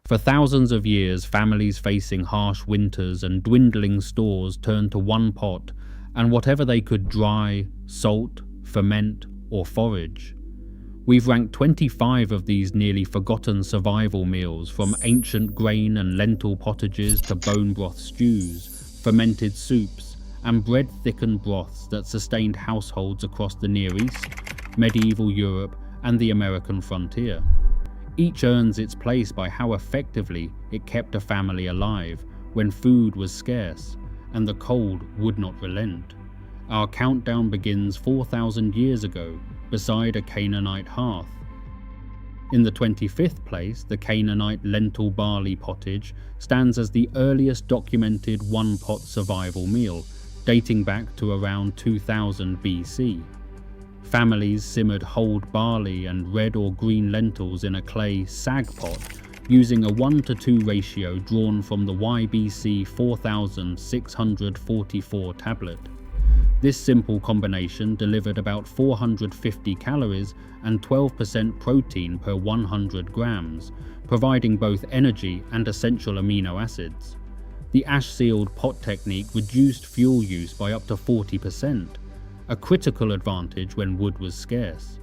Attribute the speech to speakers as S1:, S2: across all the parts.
S1: For thousands of years, families facing harsh winters and dwindling stores turned to one pot and whatever they could dry, salt, ferment, or forage. We've ranked 25 of these nearly forgotten survival meals, from ancient grain and lentil pottages to bone broth stews, fermented soups, and bread-thickened broths that sustained households across the Near East, medieval Europe, and the American frontier. Each earns its place by how effectively it kept a family alive when food was scarce and the cold would not relent. Our countdown begins 4,000 years ago, beside a Canaanite hearth. In the 25th place, the Canaanite lentil barley pottage stands as the earliest documented one-pot survival meal, dating back to around 2000 BC. Families simmered whole barley and red or green lentils in a clay sag pot using a 1:2 ratio drawn from the YBC 4644 tablet. This simple combination delivered about 450 calories and 12% protein per 100 grams, providing both energy and essential amino acids. The ash-sealed pot technique reduced fuel use by up to 40%, a critical advantage when wood was scarce.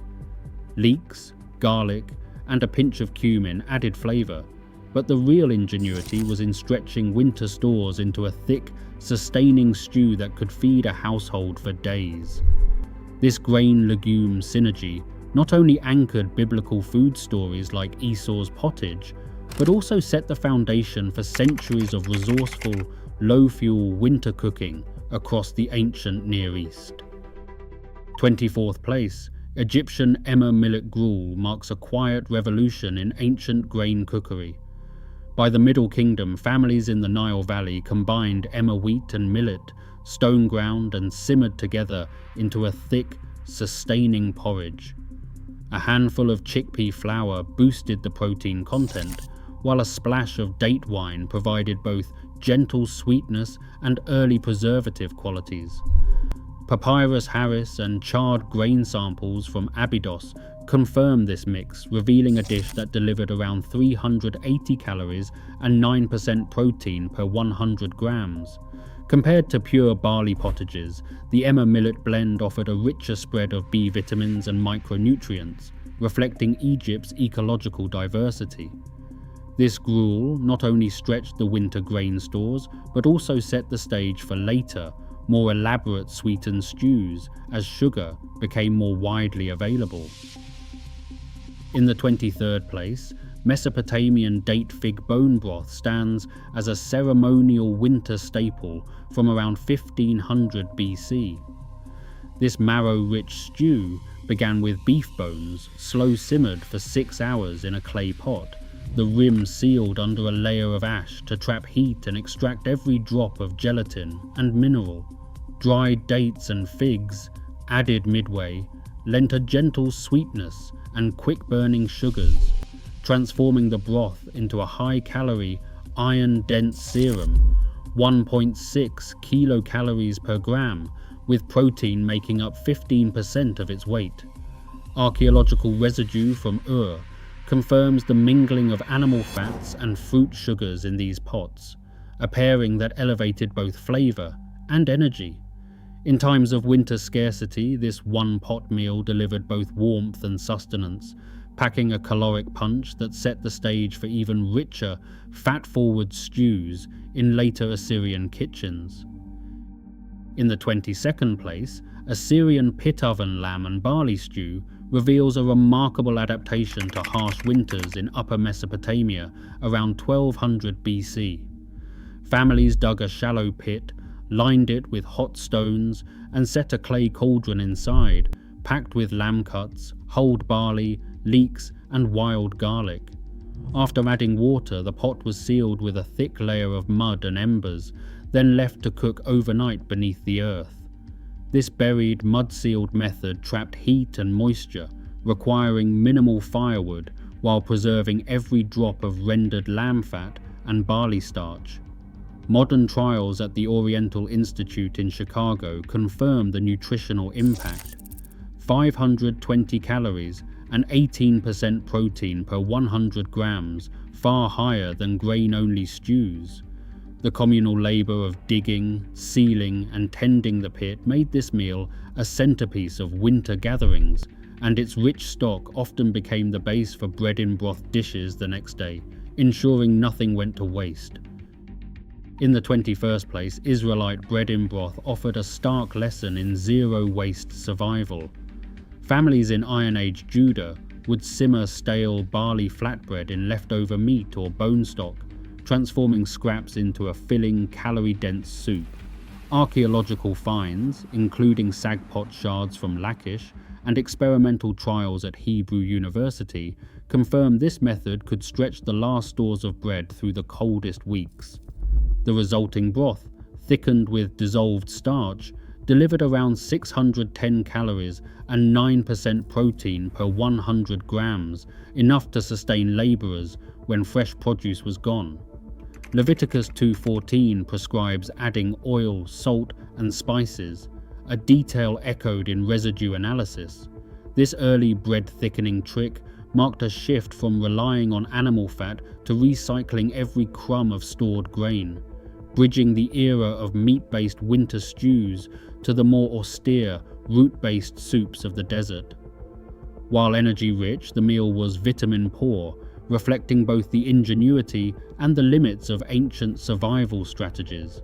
S1: Leeks, garlic, and a pinch of cumin added flavor, but the real ingenuity was in stretching winter stores into a thick, sustaining stew that could feed a household for days. This grain-legume synergy not only anchored biblical food stories like Esau's pottage, but also set the foundation for centuries of resourceful, low-fuel winter cooking across the ancient Near East. 24th place, Egyptian emmer millet gruel marks a quiet revolution in ancient grain cookery. By the Middle Kingdom, families in the Nile Valley combined emmer wheat and millet, stone ground and simmered together into a thick, sustaining porridge. A handful of chickpea flour boosted the protein content, while a splash of date wine provided both gentle sweetness and early preservative qualities. Papyrus Harris and charred grain samples from Abydos confirm this mix, revealing a dish that delivered around 380 calories and 9% protein per 100 grams. Compared to pure barley pottages, the emmer millet blend offered a richer spread of B vitamins and micronutrients, reflecting Egypt's ecological diversity. This gruel not only stretched the winter grain stores, but also set the stage for later, more elaborate sweetened stews as sugar became more widely available. In the 23rd place, Mesopotamian date fig bone broth stands as a ceremonial winter staple from around 1500 BC. This marrow-rich stew began with beef bones, slow simmered for 6 hours in a clay pot, the rim sealed under a layer of ash to trap heat and extract every drop of gelatin and mineral. Dried dates and figs, added midway, lent a gentle sweetness and quick-burning sugars, transforming the broth into a high-calorie, iron-dense serum, 1.6 kilocalories per gram, with protein making up 15% of its weight. Archaeological residue from Ur confirms the mingling of animal fats and fruit sugars in these pots, a pairing that elevated both flavor and energy. In times of winter scarcity, this one-pot meal delivered both warmth and sustenance, packing a caloric punch that set the stage for even richer, fat-forward stews in later Assyrian kitchens. In the 22nd place, Assyrian pit oven lamb and barley stew reveals a remarkable adaptation to harsh winters in Upper Mesopotamia around 1200 BC. Families dug a shallow pit, lined it with hot stones, and set a clay cauldron inside, packed with lamb cuts, hulled barley, leeks, and wild garlic. After adding water, the pot was sealed with a thick layer of mud and embers, then left to cook overnight beneath the earth. This buried, mud-sealed method trapped heat and moisture, requiring minimal firewood while preserving every drop of rendered lamb fat and barley starch. Modern trials at the Oriental Institute in Chicago confirm the nutritional impact. 520 calories and 18% protein per 100 grams far higher than grain-only stews. The communal labor of digging, sealing, and tending the pit made this meal a centerpiece of winter gatherings, and its rich stock often became the base for bread-in-broth dishes the next day, ensuring nothing went to waste. In the 21st place, Israelite bread-in-broth offered a stark lesson in zero-waste survival. Families in Iron Age Judah would simmer stale barley flatbread in leftover meat or bone stock, transforming scraps into a filling, calorie-dense soup. Archaeological finds, including sagpot shards from Lachish and experimental trials at Hebrew University, confirm this method could stretch the last stores of bread through the coldest weeks. The resulting broth, thickened with dissolved starch, delivered around 610 calories and 9% protein per 100 grams, enough to sustain laborers when fresh produce was gone. Leviticus 2:14 prescribes adding oil, salt, and spices, a detail echoed in residue analysis. This early bread thickening trick marked a shift from relying on animal fat to recycling every crumb of stored grain, bridging the era of meat-based winter stews to the more austere, root-based soups of the desert. While energy-rich, the meal was vitamin-poor, reflecting both the ingenuity and the limits of ancient survival strategies.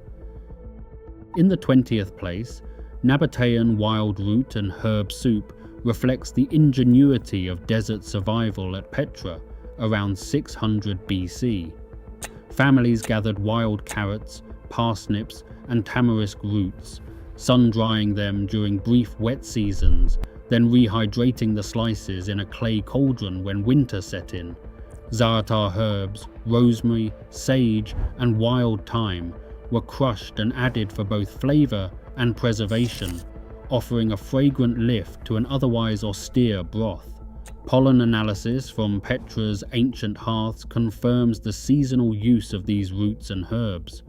S1: In the 20th place, Nabatean wild root and herb soup reflects the ingenuity of desert survival at Petra around 600 BC. Families gathered wild carrots, parsnips, and tamarisk roots, sun-drying them during brief wet seasons, then rehydrating the slices in a clay cauldron when winter set in. Za'atar herbs, rosemary, sage, and wild thyme were crushed and added for both flavor and preservation, offering a fragrant lift to an otherwise austere broth. Pollen analysis from Petra's ancient hearths confirms the seasonal use of these roots and herbs.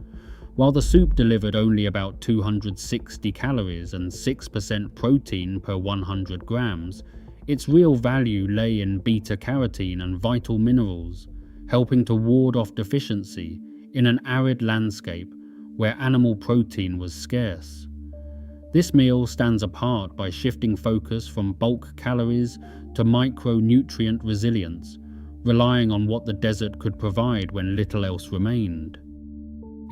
S1: While the soup delivered only about 260 calories and 6% protein per 100 grams, its real value lay in beta-carotene and vital minerals, helping to ward off deficiency in an arid landscape where animal protein was scarce. This meal stands apart by shifting focus from bulk calories to micronutrient resilience, relying on what the desert could provide when little else remained.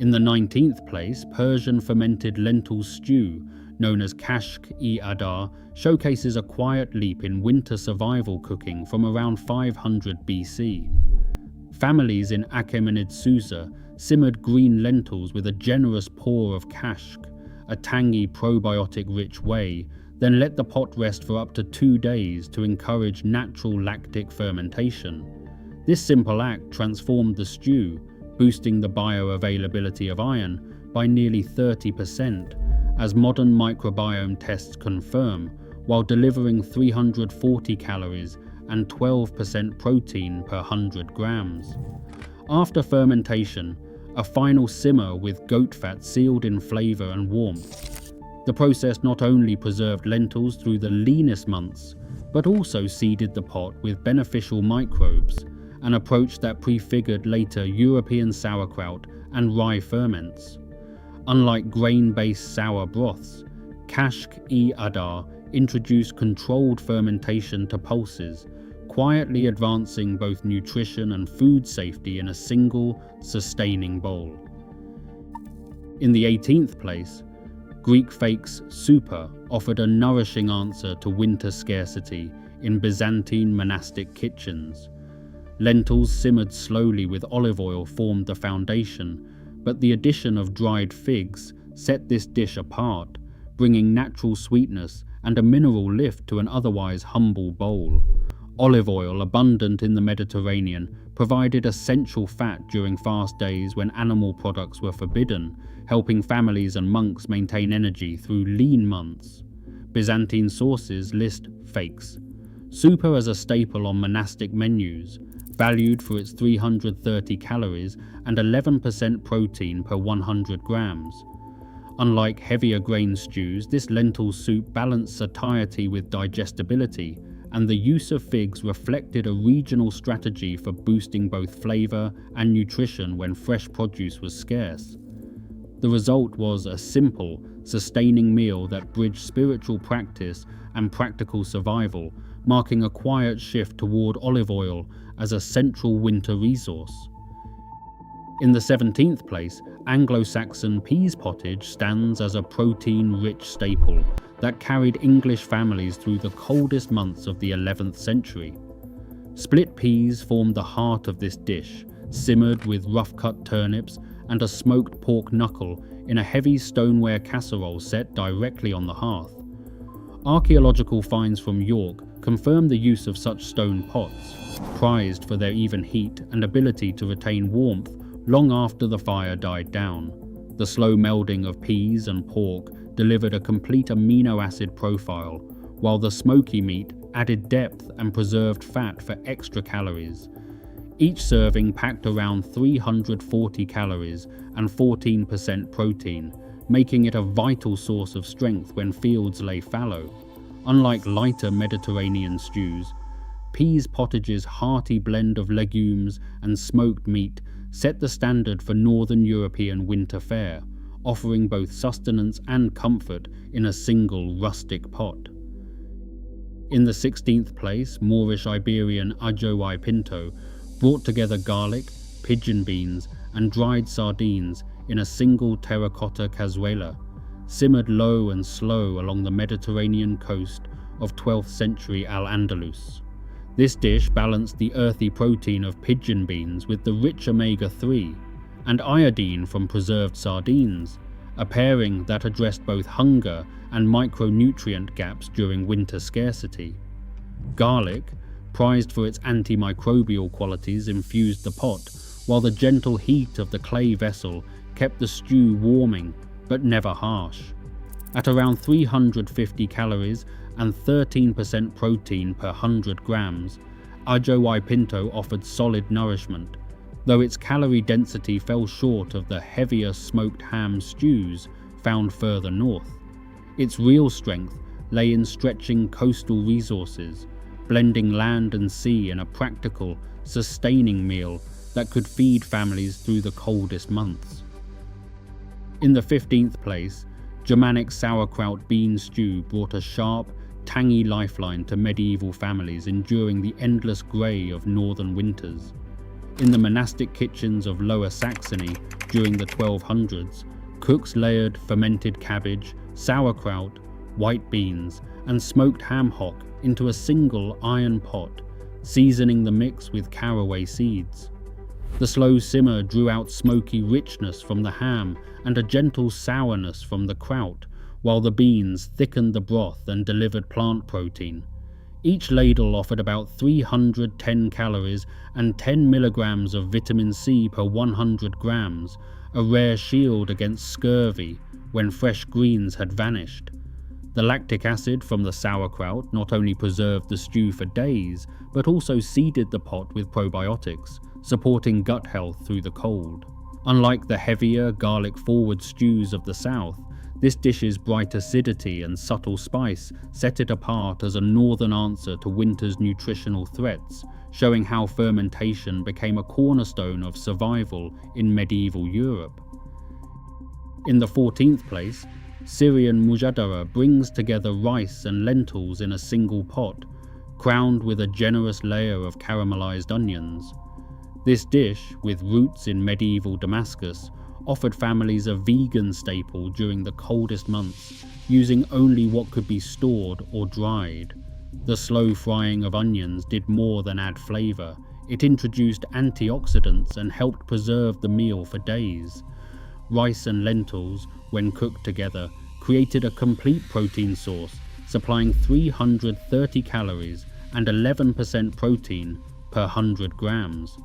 S1: In the 19th place, Persian fermented lentil stew, known as kashk-e-adar, showcases a quiet leap in winter survival cooking from around 500 BC. Families in Achaemenid Susa simmered green lentils with a generous pour of kashk, a tangy probiotic-rich whey, then let the pot rest for up to 2 days to encourage natural lactic fermentation. This simple act transformed the stew, boosting the bioavailability of iron by nearly 30%, as modern microbiome tests confirm, while delivering 340 calories and 12% protein per 100 grams. After fermentation, a final simmer with goat fat sealed in flavor and warmth. The process not only preserved lentils through the leanest months, but also seeded the pot with beneficial microbes, an approach that prefigured later European sauerkraut and rye ferments. Unlike grain-based sour broths, kashk-e-adar introduced controlled fermentation to pulses, quietly advancing both nutrition and food safety in a single, sustaining bowl. In the 18th place, Greek fakes soupa offered a nourishing answer to winter scarcity in Byzantine monastic kitchens. Lentils simmered slowly with olive oil formed the foundation, but the addition of dried figs set this dish apart, bringing natural sweetness and a mineral lift to an otherwise humble bowl. Olive oil, abundant in the Mediterranean, provided essential fat during fast days when animal products were forbidden, helping families and monks maintain energy through lean months. Byzantine sources list fakes. Soupa as a staple on monastic menus, valued for its 330 calories and 11% protein per 100 grams. Unlike heavier grain stews, this lentil soup balanced satiety with digestibility, and the use of figs reflected a regional strategy for boosting both flavor and nutrition when fresh produce was scarce. The result was a simple, sustaining meal that bridged spiritual practice and practical survival, marking a quiet shift toward olive oil as a central winter resource. In the 17th place, Anglo-Saxon peas pottage stands as a protein-rich staple that carried English families through the coldest months of the 11th century. Split peas formed the heart of this dish, simmered with rough-cut turnips and a smoked pork knuckle in a heavy stoneware casserole set directly on the hearth. Archaeological finds from York confirm the use of such stone pots, prized for their even heat and ability to retain warmth long after the fire died down. The slow melding of peas and pork delivered a complete amino acid profile, while the smoky meat added depth and preserved fat for extra calories. Each serving packed around 340 calories and 14% protein, making it a vital source of strength when fields lay fallow. Unlike lighter Mediterranean stews, peas pottage's hearty blend of legumes and smoked meat set the standard for Northern European winter fare, offering both sustenance and comfort in a single rustic pot. In the 16th place, Moorish Iberian ajo y pinto brought together garlic, pigeon beans, and dried sardines in a single terracotta cazuela, simmered low and slow along the Mediterranean coast of 12th century Al-Andalus. This dish balanced the earthy protein of pigeon beans with the rich omega-3 and iodine from preserved sardines, a pairing that addressed both hunger and micronutrient gaps during winter scarcity. Garlic, prized for its antimicrobial qualities, infused the pot, while the gentle heat of the clay vessel kept the stew warming but never harsh. At around 350 calories and 13% protein per 100 grams, ajo y pinto offered solid nourishment, though its calorie density fell short of the heavier smoked ham stews found further north. Its real strength lay in stretching coastal resources, blending land and sea in a practical, sustaining meal that could feed families through the coldest months. In the 15th place, Germanic sauerkraut bean stew brought a sharp, tangy lifeline to medieval families enduring the endless grey of northern winters. In the monastic kitchens of Lower Saxony during the 1200s, cooks layered fermented cabbage, sauerkraut, white beans, and smoked ham hock into a single iron pot, seasoning the mix with caraway seeds. The slow simmer drew out smoky richness from the ham and a gentle sourness from the kraut, while the beans thickened the broth and delivered plant protein. Each ladle offered about 310 calories and 10 milligrams of vitamin C per 100 grams, a rare shield against scurvy when fresh greens had vanished. The lactic acid from the sauerkraut not only preserved the stew for days, but also seeded the pot with probiotics, supporting gut health through the cold. Unlike the heavier, garlic-forward stews of the south, this dish's bright acidity and subtle spice set it apart as a northern answer to winter's nutritional threats, showing how fermentation became a cornerstone of survival in medieval Europe. In the 14th place, Syrian mujadara brings together rice and lentils in a single pot, crowned with a generous layer of caramelized onions. This dish, with roots in medieval Damascus, offered families a vegan staple during the coldest months, using only what could be stored or dried. The slow frying of onions did more than add flavor. It introduced antioxidants and helped preserve the meal for days. Rice and lentils, when cooked together, created a complete protein source, supplying 330 calories and 11% protein per 100 grams.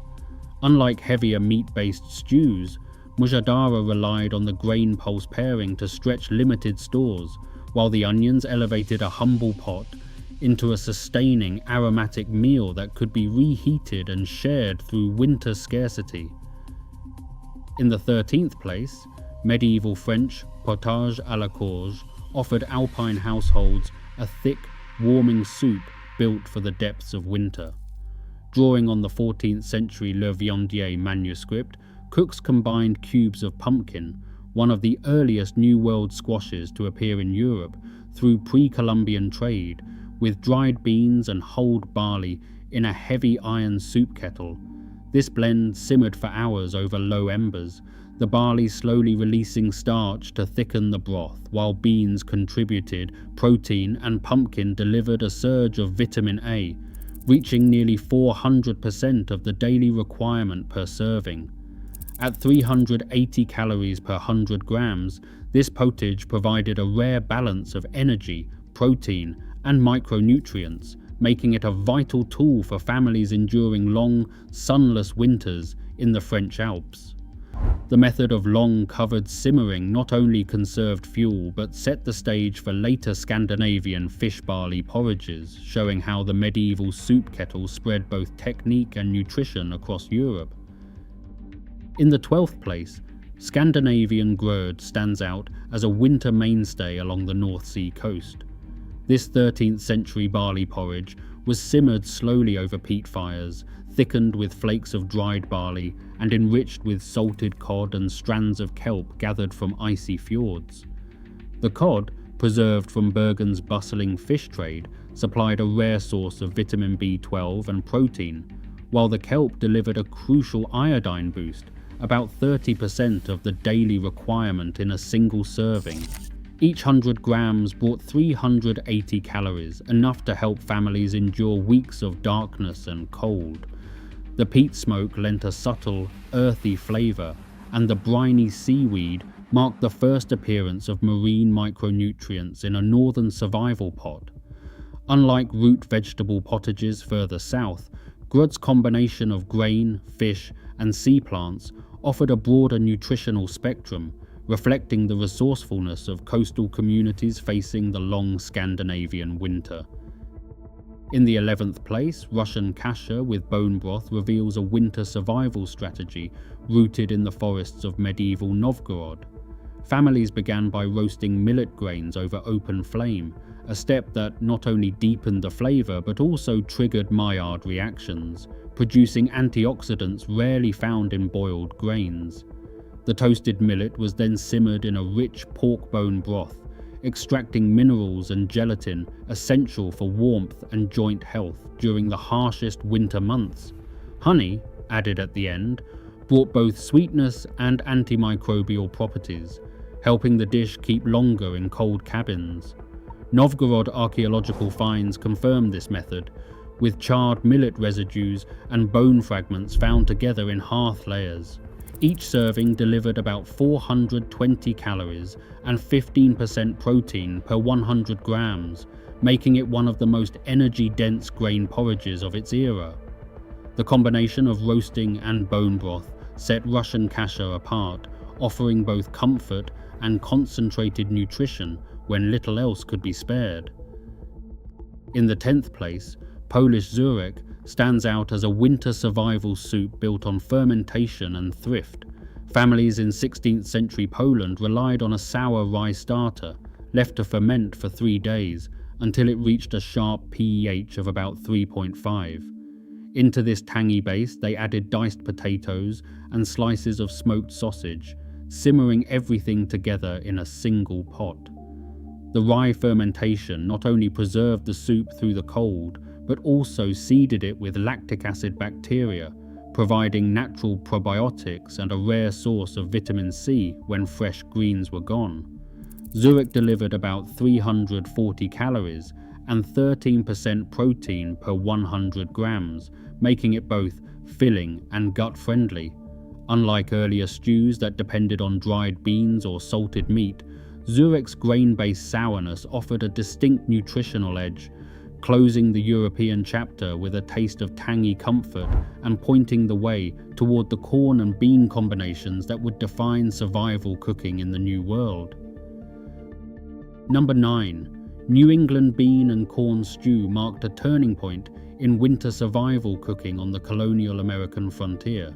S1: Unlike heavier meat-based stews, mujadara relied on the grain pulse pairing to stretch limited stores, while the onions elevated a humble pot into a sustaining aromatic meal that could be reheated and shared through winter scarcity. In the 13th place, medieval French potage à la courge offered alpine households a thick, warming soup built for the depths of winter. Drawing on the 14th century Le Viandier manuscript, cooks combined cubes of pumpkin, one of the earliest New World squashes to appear in Europe, through pre-Columbian trade, with dried beans and hulled barley in a heavy iron soup kettle. This blend simmered for hours over low embers, the barley slowly releasing starch to thicken the broth, while beans contributed protein and pumpkin delivered a surge of vitamin A, reaching nearly 400% of the daily requirement per serving. At 380 calories per 100 grams, this pottage provided a rare balance of energy, protein, and micronutrients, making it a vital tool for families enduring long, sunless winters in the French Alps. The method of long covered simmering not only conserved fuel but set the stage for later Scandinavian fish barley porridges, showing how the medieval soup kettle spread both technique and nutrition across Europe. In the 12th place, Scandinavian grød stands out as a winter mainstay along the North Sea coast. This 13th century barley porridge was simmered slowly over peat fires, thickened with flakes of dried barley, and enriched with salted cod and strands of kelp gathered from icy fjords. The cod, preserved from Bergen's bustling fish trade, supplied a rare source of vitamin B12 and protein, while the kelp delivered a crucial iodine boost, about 30% of the daily requirement in a single serving. Each 100 grams brought 380 calories, enough to help families endure weeks of darkness and cold. The peat smoke lent a subtle, earthy flavor, and the briny seaweed marked the first appearance of marine micronutrients in a northern survival pot. Unlike root vegetable pottages further south, grød's combination of grain, fish, and sea plants offered a broader nutritional spectrum, reflecting the resourcefulness of coastal communities facing the long Scandinavian winter. In the 11th place, Russian kasha with bone broth reveals a winter survival strategy rooted in the forests of medieval Novgorod. Families began by roasting millet grains over open flame, a step that not only deepened the flavor but also triggered Maillard reactions, producing antioxidants rarely found in boiled grains. The toasted millet was then simmered in a rich pork bone broth, extracting minerals and gelatin essential for warmth and joint health during the harshest winter months. Honey, added at the end, brought both sweetness and antimicrobial properties, helping the dish keep longer in cold cabins. Novgorod archaeological finds confirm this method, with charred millet residues and bone fragments found together in hearth layers. Each serving delivered about 420 calories and 15% protein per 100 grams, making it one of the most energy-dense grain porridges of its era. The combination of roasting and bone broth set Russian kasha apart, offering both comfort and concentrated nutrition when little else could be spared. In the 10th place, Polish Zurek stands out as a winter survival soup built on fermentation and thrift. Families in 16th century Poland relied on a sour rye starter, left to ferment for 3 days, until it reached a sharp pH of about 3.5. Into this tangy base they added diced potatoes and slices of smoked sausage, simmering everything together in a single pot. The rye fermentation not only preserved the soup through the cold, but also seeded it with lactic acid bacteria, providing natural probiotics and a rare source of vitamin C when fresh greens were gone. Zurich delivered about 340 calories and 13% protein per 100 grams, making it both filling and gut-friendly. Unlike earlier stews that depended on dried beans or salted meat, Zurich's grain-based sourness offered a distinct nutritional edge, closing the European chapter with a taste of tangy comfort and pointing the way toward the corn and bean combinations that would define survival cooking in the New World. Number 9. New England bean and corn stew marked a turning point in winter survival cooking on the colonial American frontier.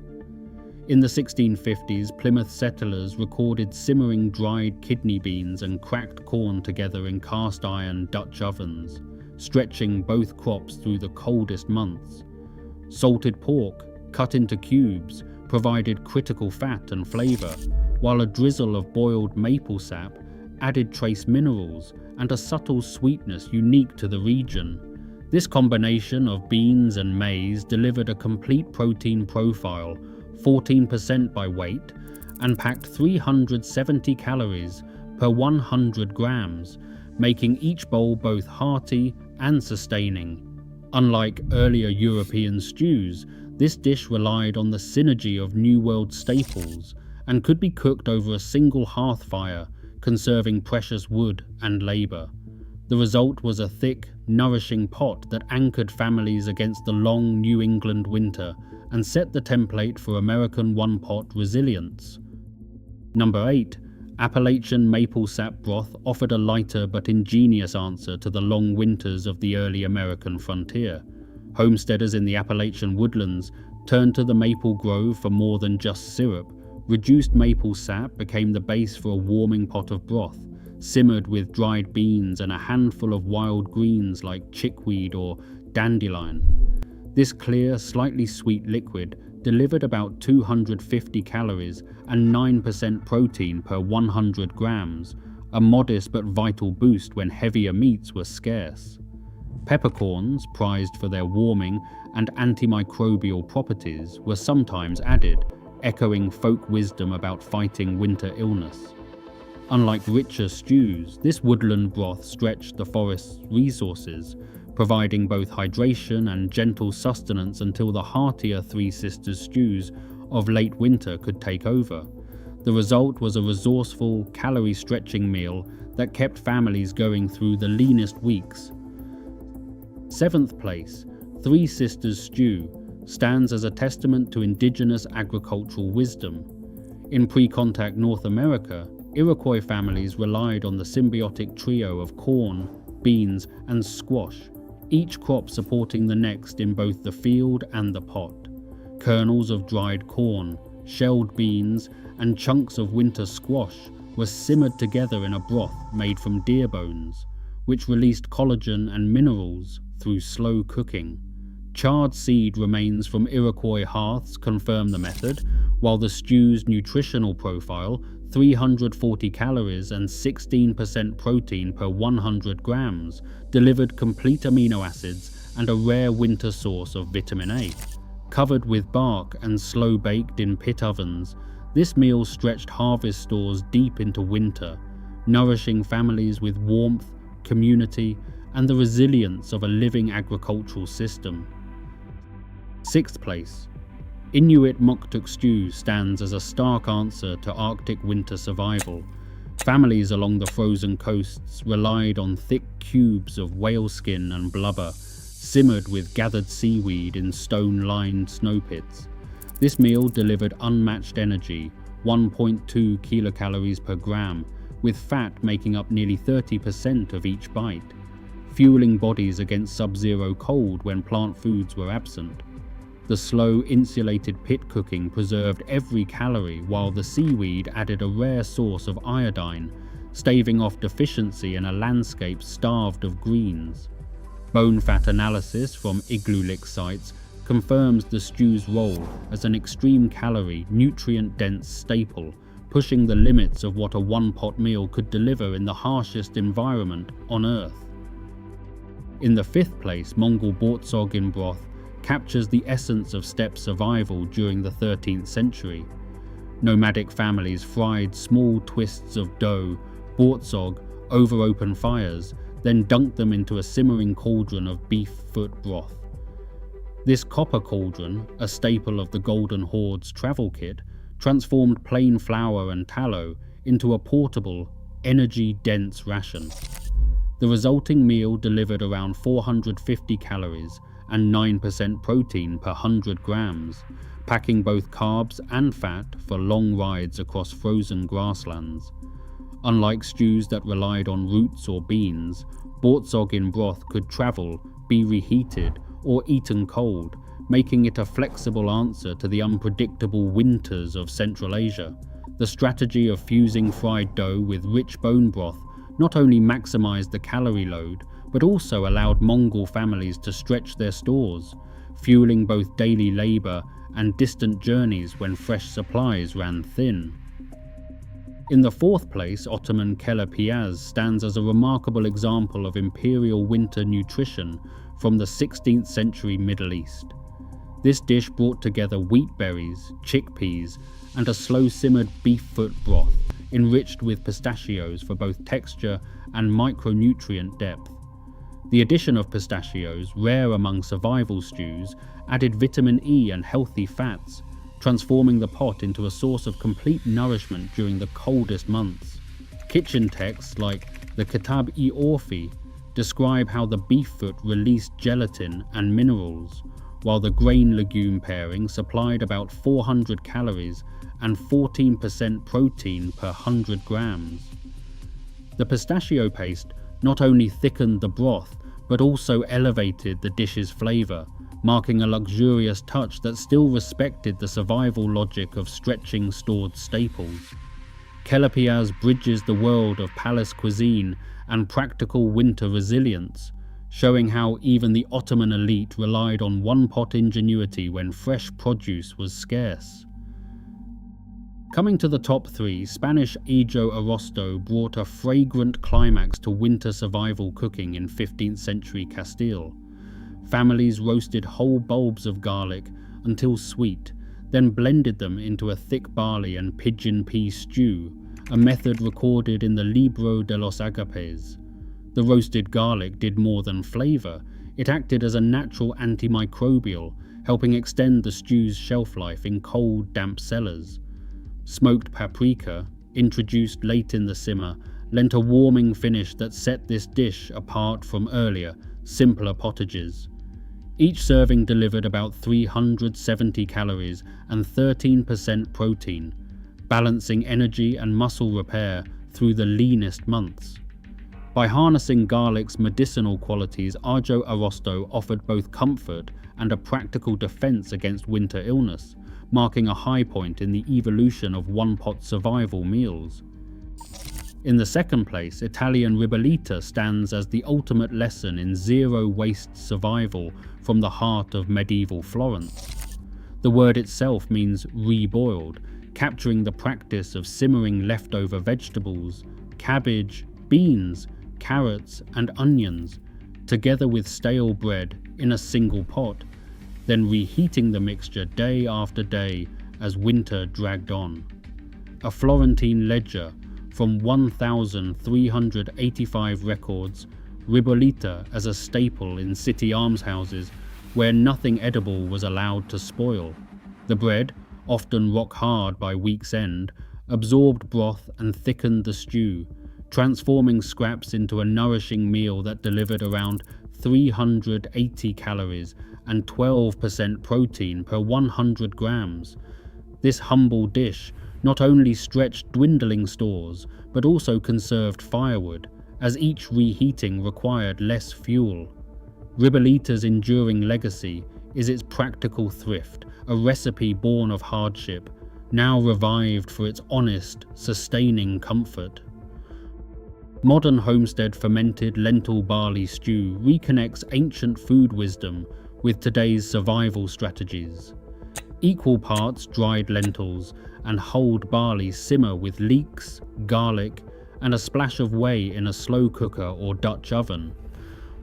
S1: In the 1650s, Plymouth settlers recorded simmering dried kidney beans and cracked corn together in cast-iron Dutch ovens. stretching both crops through the coldest months. Salted pork, cut into cubes, provided critical fat and flavor, while a drizzle of boiled maple sap added trace minerals and a subtle sweetness unique to the region. This combination of beans and maize delivered a complete protein profile, 14% by weight, and packed 370 calories per 100 grams, making each bowl both hearty and sustaining. Unlike earlier European stews, this dish relied on the synergy of New World staples and could be cooked over a single hearth fire, conserving precious wood and labor. The result was a thick, nourishing pot that anchored families against the long New England winter and set the template for American one-pot resilience. Number 8. Appalachian maple sap broth offered a lighter but ingenious answer to the long winters of the early American frontier. Homesteaders in the Appalachian woodlands turned to the maple grove for more than just syrup. Reduced maple sap became the base for a warming pot of broth, simmered with dried beans and a handful of wild greens like chickweed or dandelion. This clear, slightly sweet liquid delivered about 250 calories and 9% protein per 100 grams, a modest but vital boost when heavier meats were scarce. Peppercorns, prized for their warming and antimicrobial properties, were sometimes added, echoing folk wisdom about fighting winter illness. Unlike richer stews, this woodland broth stretched the forest's resources, providing both hydration and gentle sustenance until the heartier Three Sisters stews of late winter could take over. The result was a resourceful, calorie-stretching meal that kept families going through the leanest weeks. 7th place, Three Sisters stew stands as a testament to indigenous agricultural wisdom. In pre-contact North America, Iroquois families relied on the symbiotic trio of corn, beans, and squash, each crop supporting the next in both the field and the pot. Kernels of dried corn, shelled beans, and chunks of winter squash were simmered together in a broth made from deer bones, which released collagen and minerals through slow cooking. Charred seed remains from Iroquois hearths confirm the method, while the stew's nutritional profile, 340 calories and 16% protein per 100 grams, delivered complete amino acids and a rare winter source of vitamin A. Covered with bark and slow-baked in pit ovens, this meal stretched harvest stores deep into winter, nourishing families with warmth, community, and the resilience of a living agricultural system. 6th place. Inuit muktuk stew stands as a stark answer to Arctic winter survival. Families along the frozen coasts relied on thick cubes of whale skin and blubber, simmered with gathered seaweed in stone-lined snow pits. This meal delivered unmatched energy, 1.2 kilocalories per gram, with fat making up nearly 30% of each bite, fueling bodies against sub-zero cold when plant foods were absent. The slow, insulated pit cooking preserved every calorie, while the seaweed added a rare source of iodine, staving off deficiency in a landscape starved of greens. Bone fat analysis from igloo-lick sites confirms the stew's role as an extreme calorie, nutrient-dense staple, pushing the limits of what a one-pot meal could deliver in the harshest environment on Earth. In the 5th place, Mongol bortsog broth captures the essence of steppe survival during the 13th century. Nomadic families fried small twists of dough, bortsog, over open fires, then dunked them into a simmering cauldron of beef foot broth. This copper cauldron, a staple of the Golden Horde's travel kit, transformed plain flour and tallow into a portable, energy-dense ration. The resulting meal delivered around 450 calories and 9% protein per 100 grams, packing both carbs and fat for long rides across frozen grasslands. Unlike stews that relied on roots or beans, bortsog broth could travel, be reheated, or eaten cold, making it a flexible answer to the unpredictable winters of Central Asia. The strategy of fusing fried dough with rich bone broth not only maximized the calorie load, but also allowed Mongol families to stretch their stores, fueling both daily labor and distant journeys when fresh supplies ran thin. In the fourth place, Ottoman kelle piyaz stands as a remarkable example of imperial winter nutrition from the 16th century Middle East. This dish brought together wheat berries, chickpeas, and a slow-simmered beef foot broth, enriched with pistachios for both texture and micronutrient depth. The addition of pistachios, rare among survival stews, added vitamin E and healthy fats, transforming the pot into a source of complete nourishment during the coldest months. Kitchen texts like the Kitab-i-Orfi describe how the beef foot released gelatin and minerals, while the grain-legume pairing supplied about 400 calories and 14% protein per 100 grams. The pistachio paste not only thickened the broth, but also elevated the dish's flavor, marking a luxurious touch that still respected the survival logic of stretching stored staples. Kelle piyaz bridges the world of palace cuisine and practical winter resilience, showing how even the Ottoman elite relied on one-pot ingenuity when fresh produce was scarce. Coming to the top three, Spanish Ajo Arrosto brought a fragrant climax to winter survival cooking in 15th century Castile. Families roasted whole bulbs of garlic until sweet, then blended them into a thick barley and pigeon pea stew, a method recorded in the Libro de los Agapes. The roasted garlic did more than flavor, it acted as a natural antimicrobial, helping extend the stew's shelf life in cold, damp cellars. Smoked paprika, introduced late in the simmer, lent a warming finish that set this dish apart from earlier, simpler pottages. Each serving delivered about 370 calories and 13% protein, balancing energy and muscle repair through the leanest months. By harnessing garlic's medicinal qualities, Ajo Arrosto offered both comfort and a practical defense against winter illness, marking a high point in the evolution of one-pot survival meals. In the second place, Italian ribollita stands as the ultimate lesson in zero-waste survival from the heart of medieval Florence. The word itself means reboiled, capturing the practice of simmering leftover vegetables, cabbage, beans, carrots, and onions, together with stale bread in a single pot, then reheating the mixture day after day as winter dragged on. A Florentine ledger from 1,385 records, ribollita as a staple in city almshouses where nothing edible was allowed to spoil. The bread, often rock hard by week's end, absorbed broth and thickened the stew, transforming scraps into a nourishing meal that delivered around 380 calories and 12% protein per 100 grams. This humble dish not only stretched dwindling stores, but also conserved firewood, as each reheating required less fuel. Ribollita's enduring legacy is its practical thrift, a recipe born of hardship, now revived for its honest, sustaining comfort. Modern homestead fermented lentil barley stew reconnects ancient food wisdom with today's survival strategies. Equal parts dried lentils and hulled barley simmer with leeks, garlic, and a splash of whey in a slow cooker or Dutch oven.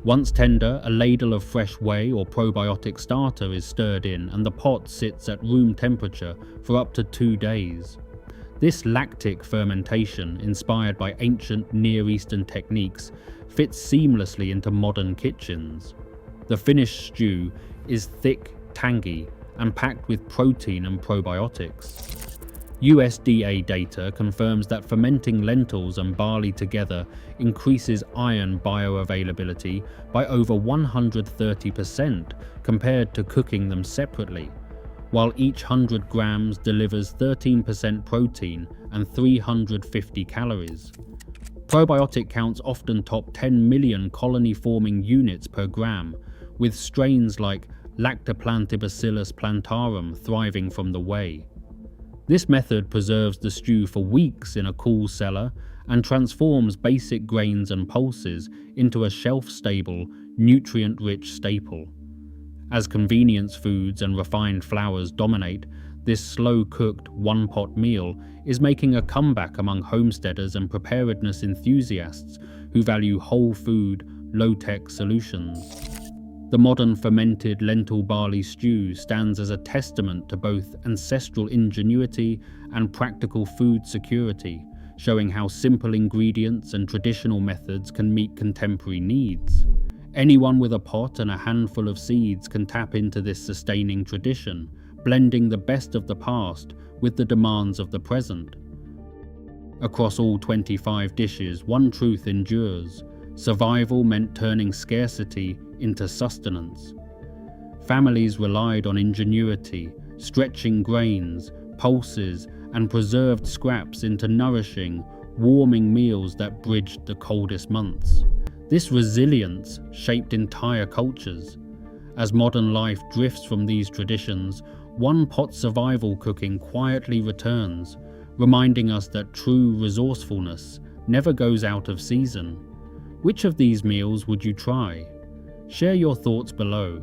S1: Once tender, a ladle of fresh whey or probiotic starter is stirred in and the pot sits at room temperature for up to 2 days. This lactic fermentation, inspired by ancient Near Eastern techniques, fits seamlessly into modern kitchens. The finished stew is thick, tangy, and packed with protein and probiotics. USDA data confirms that fermenting lentils and barley together increases iron bioavailability by over 130% compared to cooking them separately, while each 100 grams delivers 13% protein and 350 calories. Probiotic counts often top 10 million colony-forming units per gram, with strains like Lactoplantibacillus plantarum thriving from the whey. This method preserves the stew for weeks in a cool cellar and transforms basic grains and pulses into a shelf-stable, nutrient-rich staple. As convenience foods and refined flours dominate, this slow-cooked, one-pot meal is making a comeback among homesteaders and preparedness enthusiasts who value whole food, low-tech solutions. The modern fermented lentil barley stew stands as a testament to both ancestral ingenuity and practical food security, showing how simple ingredients and traditional methods can meet contemporary needs. Anyone with a pot and a handful of seeds can tap into this sustaining tradition, blending the best of the past with the demands of the present. Across all 25 dishes, one truth endures: survival meant turning scarcity into sustenance. Families relied on ingenuity, stretching grains, pulses, and preserved scraps into nourishing, warming meals that bridged the coldest months. This resilience shaped entire cultures. As modern life drifts from these traditions, one-pot survival cooking quietly returns, reminding us that true resourcefulness never goes out of season. Which of these meals would you try? Share your thoughts below.